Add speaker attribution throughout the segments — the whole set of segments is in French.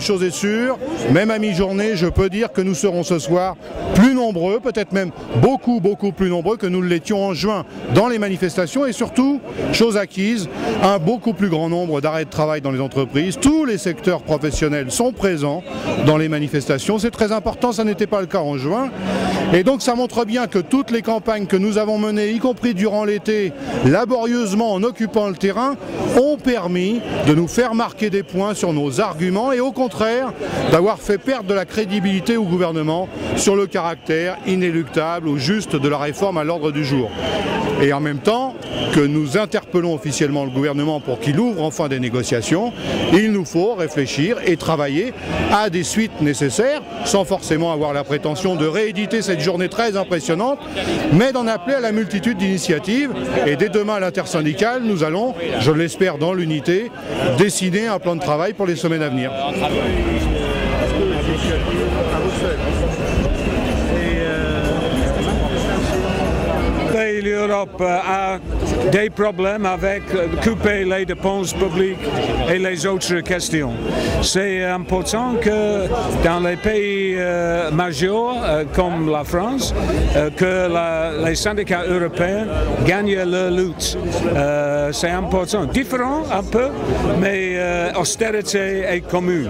Speaker 1: chose est sûre, même à mi-journée, je peux dire que nous serons ce soir plus nombreux, peut-être même beaucoup plus nombreux que nous l'étions en juin dans les manifestations et surtout, chose acquise, un beaucoup plus grand nombre d'arrêts de travail dans les entreprises. Tous les secteurs professionnels sont présents dans les manifestations. C'est très important, ça n'était pas le cas en juin. Et donc ça montre bien que toutes les campagnes que nous avons menées, y compris durant l'été, laborieusement en occupant le terrain, ont permis de nous faire marquer des points sur nos arguments et au contraire d'avoir fait perdre de la crédibilité au gouvernement sur le caractère inéluctable ou juste de la réforme à l'ordre du jour. Et en même temps que nous interpellons officiellement le gouvernement pour qu'il ouvre enfin des négociations, il nous faut réfléchir et travailler à des suites nécessaires, sans forcément avoir la prétention de rééditer cette journée très impressionnante, mais d'en appeler à la multitude d'initiatives. Et dès demain à l'intersyndicale, nous allons, je l'espère dans l'unité, dessiner un plan de travail pour les semaines à venir.
Speaker 2: L'Europe a des problèmes avec couper les dépenses publiques et les autres questions. C'est important que dans les pays majeurs comme la France, que les syndicats européens gagnent leur lutte. C'est important. Différent un peu, mais austérité est commune.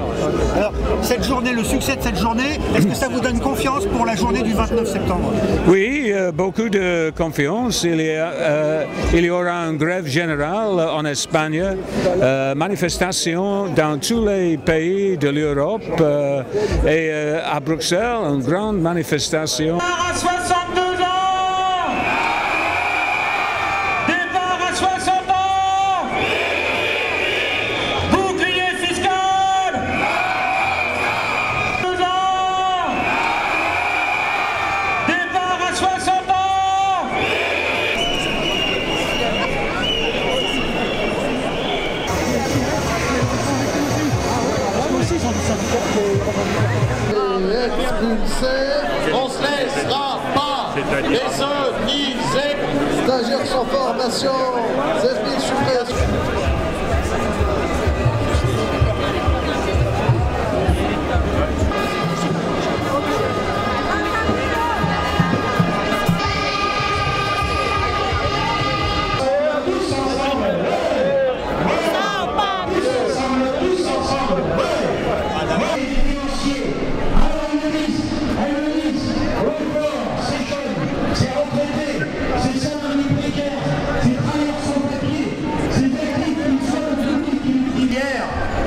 Speaker 3: Alors, cette journée, le succès de cette journée, est-ce que ça vous donne confiance pour la journée du 29 septembre?
Speaker 2: Oui, beaucoup de confiance. Il y aura une grève générale en Espagne, manifestation dans tous les pays de l'Europe et à Bruxelles, une grande manifestation.
Speaker 4: Départ à 62 ans! Départ à 60 ans! Bouclier fiscal! 2 ans! Départ à 60 ans!
Speaker 5: On se laissera pas désoniser.
Speaker 6: Stagiaires sans formation, 16 000 suppressions.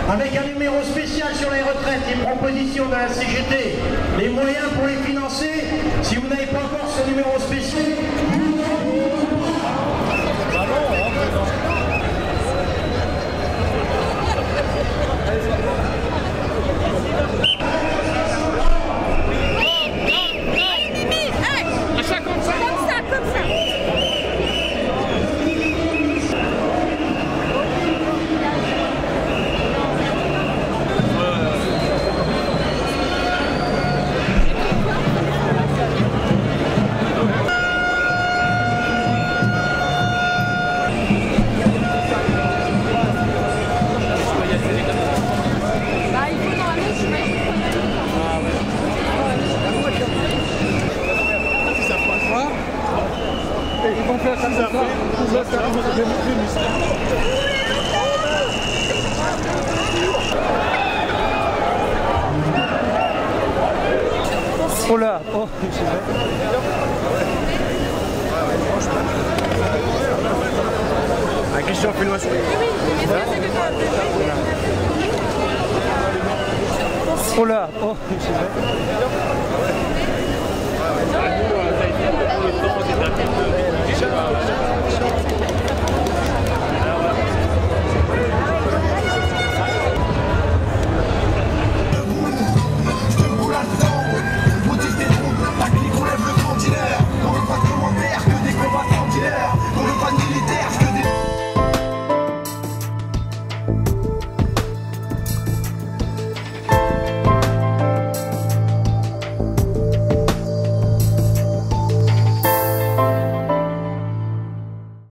Speaker 3: Avec un numéro spécial sur les retraites et propositions de la CGT, les moyens pour les financer, si vous n'avez pas encore ce numéro spécial,
Speaker 6: Ils vont faire comme ça. Oh là, oh,
Speaker 3: Christian, fais-moi sourire.
Speaker 6: oh là, oh.
Speaker 5: Le temps, c'est un